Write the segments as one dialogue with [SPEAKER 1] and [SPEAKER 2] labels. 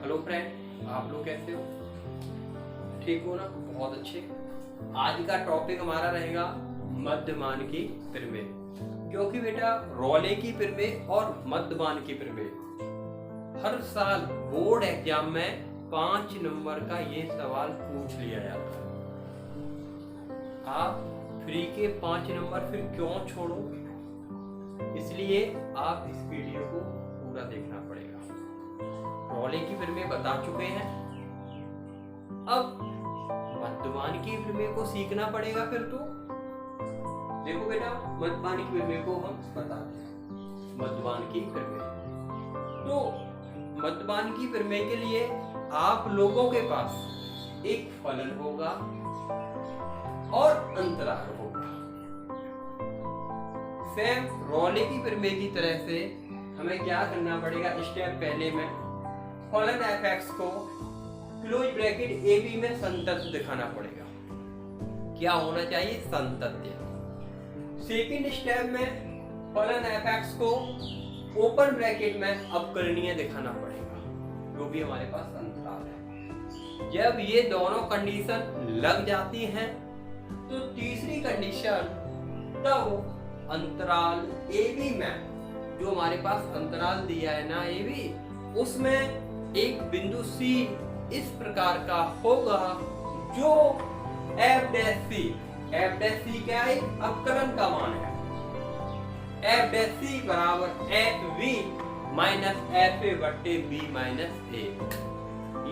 [SPEAKER 1] Hello friend, आप लोग कैसे हो? ठीक हो ना? बहुत अच्छे। आज का टॉपिक हमारा रहेगा मध्यमान की प्रमेय। क्योंकि बेटा रॉले की प्रमेय और मध्यमान की प्रमेय हर साल बोर्ड एग्जाम में 5 नंबर का ये सवाल पूछ लिया जाता है। आप फ्री के 5 नंबर फिर क्यों छोड़ो? इसलिए आप इस वीडियो को पूरा देखना पड़ेगा। रॉले की प्रमेय बता चुके हैं, अब मध्यमान की प्रमेय को सीखना पड़ेगा। फिर तो देखो बेटा, मध्यमान की प्रमेय को हम बताते हैं। मध्यमान की प्रमेय, तो मध्यमान की प्रमेय के लिए आप लोगों के पास एक फलन होगा और अंतराल होगा। सेम रॉले की प्रमेय की तरह से हमें क्या करना पड़ेगा? स्टेप पहले में फलन f(x) को क्लोज ब्रैकेट AB में संतत्य दिखाना पड़ेगा। क्या होना चाहिए? संतत्य। सेकंड स्टेप में फलन f(x) को ओपन ब्रैकेट में अवकलनीय दिखाना पड़ेगा, जो भी हमारे पास अंतराल है। जब ये दोनों कंडीशन लग जाती हैं तो तीसरी कंडीशन, तब अंतराल AB में जो हमारे पास अंतराल दिया है ना AB, उसमें एक बिंदु C इस प्रकार का होगा जो f'(c) क्या है? अवकलन का मान है। f'(c) बराबर fv minus fa/b minus a।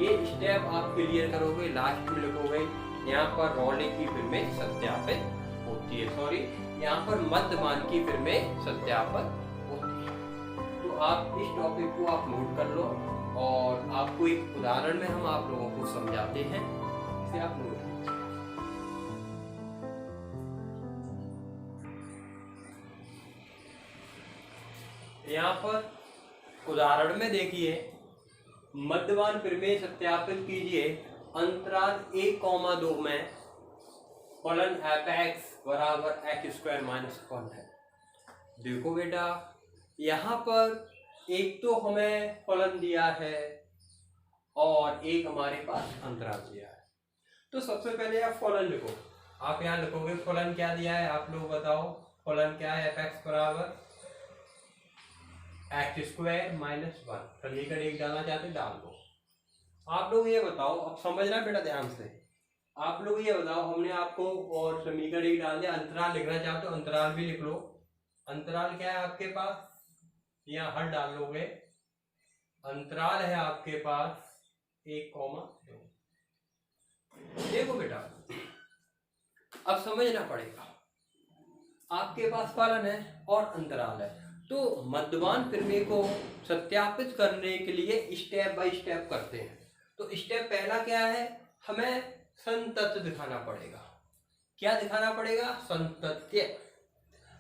[SPEAKER 1] ये स्टेप आप क्लियर करोगे, लास्ट में लिखोगे यहाँ पर रॉले की प्रमेय सत्यापित होती है। सॉरी, यहाँ पर मध्यमान की प्रमेय सत्यापित होती है। तो आप इस टॉपिक को आप नोट कर लो और आपको एक उदाहरण में हम आप लोगों को समझाते हैं, इसे आप नोट कीजिए। यहाँ पर उदाहरण में देखिए, मध्यमान प्रमेय सत्यापित कीजिए अंतराल 1,2 में फलन f(x) बराबर x² माइनस 1 है। देखो बेटा, यहाँ पर एक तो हमें फलन दिया है और एक हमारे पास अंतराल दिया है। तो सबसे पहले आप फलन लिखो। आप यहाँ लिखोगे फलन क्या दिया है, आप लोग बताओ। फलन क्या है? f(x) बराबर x² माइनस 1। समीकरण 1 डालना चाहते डाल दो। आप लोग ये बताओ, अब समझना बेटा ध्यान से। आप लोग ये बताओ, हमने आपको और समीकरण 1 डाल दिया, अंतराल लिखना चाहते हो अंतराल भी लिख लो। अंतराल क्या है आपके पास? यहाँ हर डाल लोगे। अंतराल है आपके पास 1,2। देखो बेटा, अब समझना पड़ेगा। आपके पास फलन है और अंतराल है, तो मध्यमान प्रमेय को सत्यापित करने के लिए स्टेप बाय स्टेप करते हैं। तो स्टेप पहला क्या है? हमें संतत्य दिखाना पड़ेगा। क्या दिखाना पड़ेगा? संतत्य।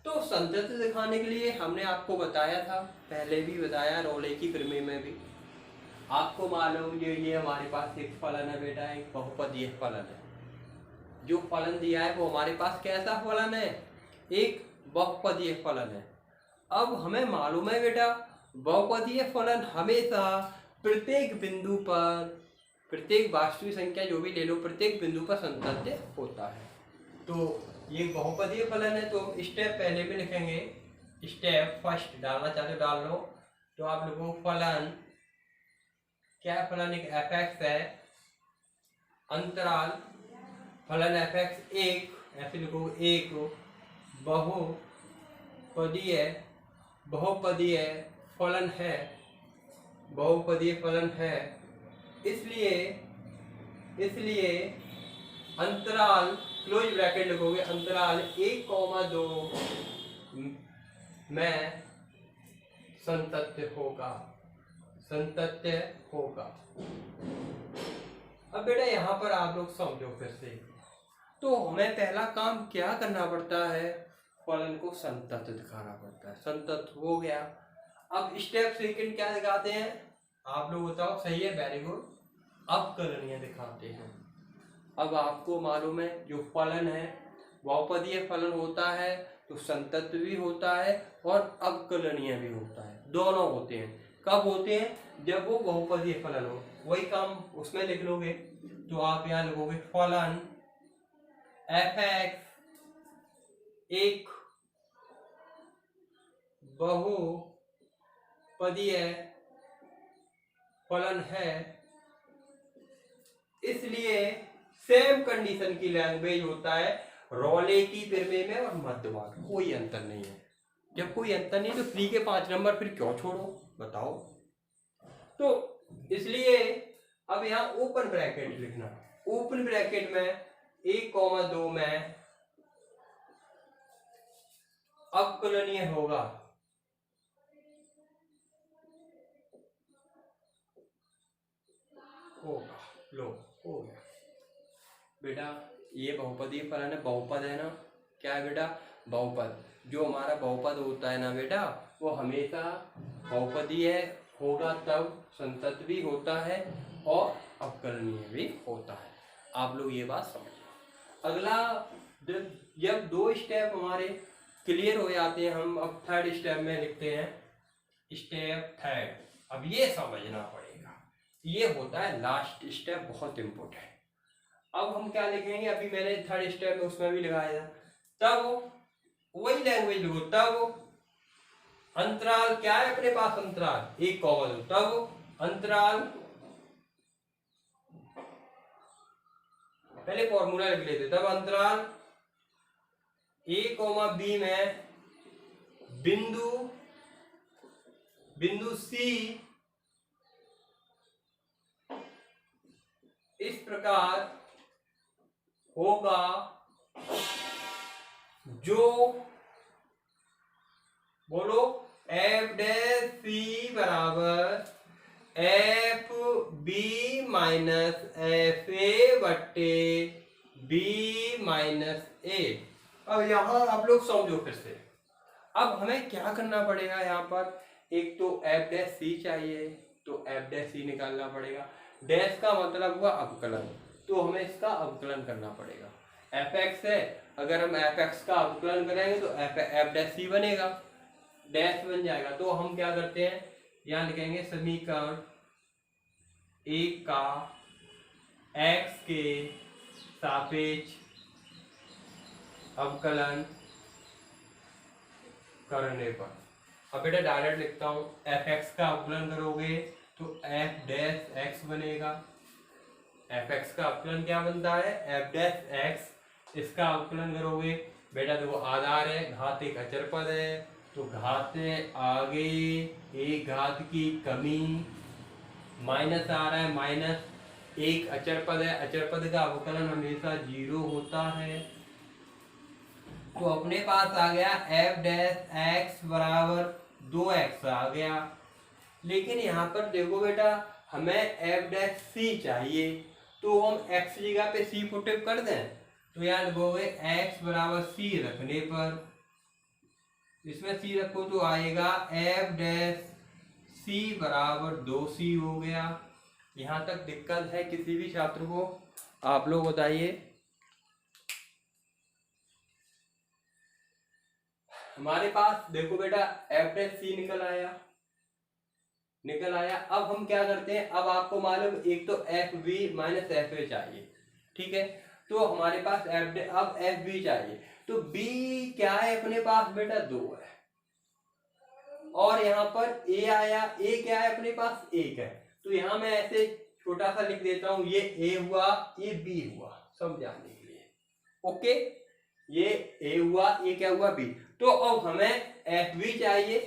[SPEAKER 1] तो संतत्य दिखाने के लिए हमने आपको बताया था, पहले भी बताया रॉले की प्रमेय में भी। आपको मालूम ये हमारे पास एक फलन है बेटा, एक बहुपदीय फलन है। जो फलन दिया है वो हमारे पास कैसा फलन है? एक बहुपदीय फलन है। अब हमें मालूम है बेटा, बहुपदीय फलन हमेशा प्रत्येक बिंदु पर, प्रत्येक वास्तविक संख्या जो भी ले लो, प्रत्येक बिंदु पर संतत्य होता है। तो ये बहुपदीय फलन है, तो स्टेप पहले में लिखेंगे। स्टेप फर्स्ट डालना चाहते हो डाल लो। तो आप लोगों को फलन क्या है? फलन एक f(x) है, अंतराल फलन f(x) एक, ऐसे लिखोगे एक बहुपदीय फलन है, बहुपदीय फलन है। इसलिए अंतराल क्लोज ब्रैकेट लिखोगे, अंतराल 1,2 में संतत्य होगा। अब बेटा यहाँ पर आप लोग समझो फिर से। तो हमें पहला काम क्या करना पड़ता है? फलन को संतत्य दिखाना पड़ता है। संतत्य हो गया। अब स्टेप सेकंड क्या दिखाते हैं? आप लोग बताओ। सही है, वेरी गुड। अवकलनीय दिखाते हैं। अब आपको मालूम है, जो फलन है बहुपदीय फलन होता है तो संतत्य भी होता है और अवकलनीय भी होता है, दोनों होते हैं। कब होते हैं? जब वो बहुपदीय फलन हो। वही काम उसमें लिख लोगे। तो आप यहाँ लिखोगे फलन fx एक बहुपदीय फलन है, इसलिए सेम कंडीशन की लैंग्वेज होता है रोले की प्रमेय में और मध्यवर्ग, कोई अंतर नहीं है। जब कोई अंतर नहीं तो 3 के 5 नंबर फिर क्यों छोड़ो बताओ। तो इसलिए अब यहाँ ओपन ब्रैकेट लिखना, ओपन ब्रैकेट में 1,2 में अवकलनीय होगा लो हो गया बेटा। ये बहुपदीय फलन है, बहुपद है ना, क्या है बेटा बहुपद। जो हमारा बहुपद होता है ना बेटा वो हमेशा बहुपदीय होगा, तब संतत भी होता है और अवकलनीय भी होता है। आप लोग ये बात समझिए। अगला जब 2 स्टेप हमारे क्लियर हो जाते हैं, हम अब 3rd स्टेप में लिखते हैं स्टेप 3rd। अब ये समझना पड़ेगा, ये होता है लास्ट स्टेप, बहुत इंपॉर्टेंट। अब हम क्या लिखेंगे, अभी मैंने 3rd स्टेप में उसमें भी लगाया था, तब वही लैंग्वेज लिखो। तब अंतराल क्या है अपने पास, अंतराल 1,2, तब अंतराल, पहले फॉर्मूला लिख लेते, तब अंतराल a, b में बिंदु C इस प्रकार होगा जो, बोलो, f' C बराबर FB माइनस FA बट्टे B माइनस A। अब यहां आप लोग समझो फिर से। अब हमें क्या करना पड़ेगा, यहाँ पर एक तो f' C चाहिए, तो f' C निकालना पड़ेगा। डैश का मतलब हुआ अवकलन, तो हमें इसका अवकलन करना पड़ेगा। fx है, अगर हम fx का अवकलन करेंगे तो f' बनेगा, डैश बन जाएगा। तो हम क्या करते हैं, यहाँ लिखेंगे समीकरण 1 का x के सापेक्ष अवकलन करने पर। अब बेटा डायरेक्ट लिखता हूँ, fx का अवकलन करोगे तो f' बनेगा। fx का अवकलन क्या बनता है, f'। इसका अवकलन करोगे बेटा, देखो आधार है, घात एक अचर पद है, तो घात आगे एक घात की कमी, माइनस आ रहा है, माइनस एक अचर पद है, अचर पद का अवकलन हमेशा 0 होता है। तो अपने पास आ गया f' बराबर 2x आ गया। लेकिन यहाँ पर देखो बेटा, हमें f' चाहिए, तो हम x की जगह पे c पुट कर दें, तो यहाँ लिखोगे x बराबर c रखने पर, इसमें c रखो तो आएगा f' बराबर 2c हो गया। यहाँ तक दिक्कत है किसी भी छात्र को, आप लोग बताइए। हमारे पास देखो बेटा f' निकल आया। अब हम क्या करते हैं, अब आपको मालूम एक तो FB माइनस FA चाहिए, ठीक है। तो हमारे पास अब FB चाहिए, तो B क्या है अपने पास बेटा 2 है, और यहाँ पर A आया, A क्या है अपने पास 1 है। तो यहाँ मैं ऐसे छोटा सा लिख देता हूँ, ये A हुआ, ये B हुआ, समझाने के लिए। ओके, ये A हुआ, ये क्या हुआ B। तो अब हमें FB चाहिए,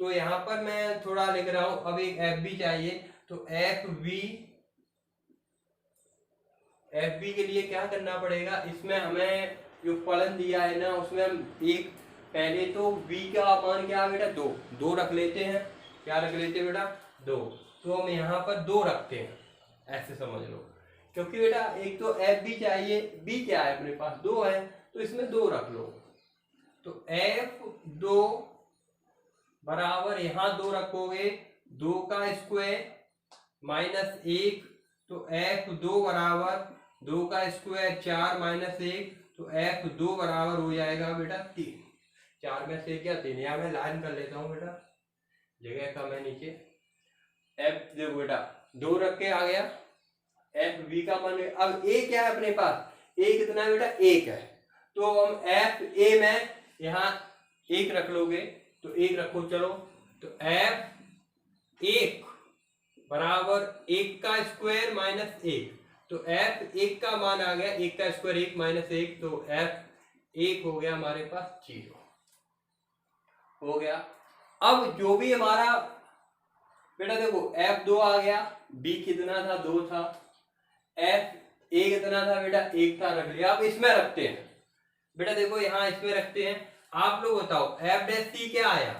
[SPEAKER 1] तो यहाँ पर मैं थोड़ा लिख रहा हूं, अब एक FB चाहिए, तो FB के लिए क्या करना पड़ेगा, इसमें हमें जो फलन दिया है ना उसमें हम एक, पहले तो B का मान क्या है बेटा 2 रख लेते हैं। क्या रख लेते हैं बेटा 2, तो हम यहाँ पर 2 रखते हैं, ऐसे समझ लो। क्योंकि बेटा एक तो FB चाहिए, B क्या है अपने पास 2 है, तो इसमें 2 रख लो। तो F2 बराबर यहाँ 2 रखोगे, 2 का स्क्वायर माइनस 1, तो F2 बराबर 2 का स्क्वायर 4 माइनस 1, तो F2 बराबर हो जाएगा बेटा 3। 4 में से क्या 3, मैं लाइन कर लेता हूँ बेटा, जगह कम है नीचे। F देखो बेटा 2 रख के आ गया, एफ वी का मान। अब ए क्या है अपने पास, ए कितना है बेटा, 1 है। तो हम एफ ए में यहाँ 1 रख लोगे तो 1 रखो, चलो तो एफ 1 बराबर 1 का स्क्वायर माइनस 1, तो एफ 1 का मान आ गया 1 का स्क्वायर 1 माइनस 1, तो एफ 1 हो गया हमारे पास 0 हो गया। अब जो भी हमारा बेटा देखो F2 आ गया, B कितना था 2 था, F A कितना था बेटा 1 था, रख लिया। अब इसमें रखते हैं बेटा, देखो यहाँ इसमें रखते हैं। आप लोग बताओ F' क्या आया,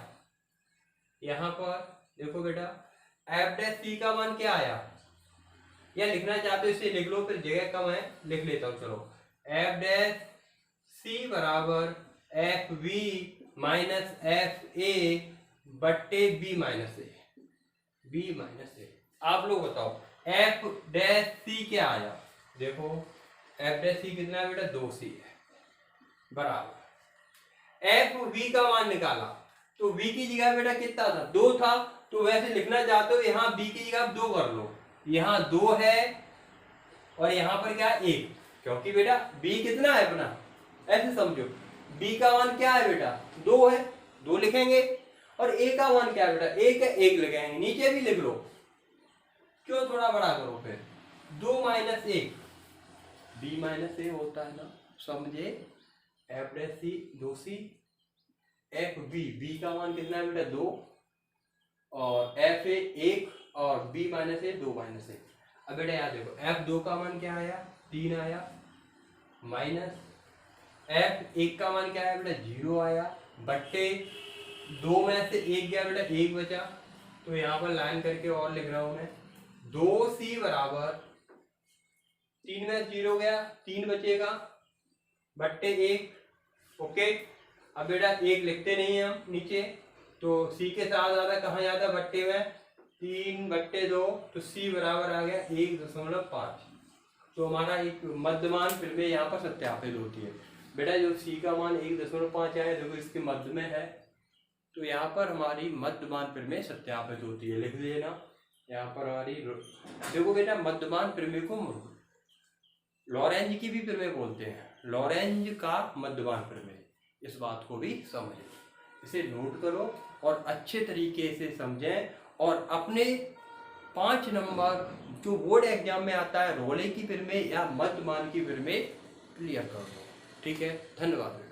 [SPEAKER 1] यहाँ पर देखो बेटा F' का मान क्या आया, या लिखना चाहते हो इसे लिख लो, फिर जगह कम है लिख लेता हूँ। चलो F' बराबर FV माइनस FA बट्टे B minus A, B minus A. आप लोग बताओ F' क्या आया, देखो F' कितना है बेटा 2C है, बराबर FV का मान निकाला, तो V की जगह बेटा कितना था 2 था, तो वैसे लिखना चाहते हो यहाँ B की जगह 2 कर लो, यहाँ 2 है और यहाँ पर क्या है 1, क्योंकि बेटा B कितना है अपना, ऐसे समझो B का मान क्या है बेटा 2 है, 2 लिखेंगे, और A का मान क्या है बेटा 1 है, 1 लिखेंगे, नीचे भी लिख लो, क्यों थोड़ा बड़ा करो, फिर 2 माइनस 1 B माइनस ए होता है ना, समझे। F' 2C FB, B का मान कितना है बेटा 2, और FA 1 और B माइनस ए 2 माइनस ए। अब बेटा याद देखो F2 का मान क्या आया 3 आया, माइनस F1 का मान क्या आया बेटा 0 आया, बट्टे 2 में से 1 गया बेटा 1 बचा, तो यहाँ पर लाइन करके और लिख रहा हूं मैं, 2C बराबर 3 में 0 गया 3 बचेगा बट्टे 1, ओके। अब बेटा 1 लिखते नहीं है हम नीचे, तो C के साथ ज्यादा कहाँ जाता बट्टे में, 3 बट्टे 2, तो C बराबर आ गया 1.5। तो हमारा एक मध्यमान फिल्में यहाँ पर सत्यापित होती है बेटा, जो C का मान 1.5 आया, देखो इसके मध्य में है, तो यहाँ पर हमारी मध्यमान फिल्में सत्यापित होती है, लिख लेना यहाँ पर हमारी। देखो बेटा मध्यमान फिल्में को लॉरेंज की भी फिल्में बोलते हैं, लॉरेंज का मध्यमान फिल्में, इस बात को भी समझें, इसे नोट करो और अच्छे तरीके से समझें, और अपने 5 नंबर जो बोर्ड एग्जाम में आता है रोले की फिल्में या मध्यमान की फिल्में क्लियर कर दो, ठीक है। धन्यवाद।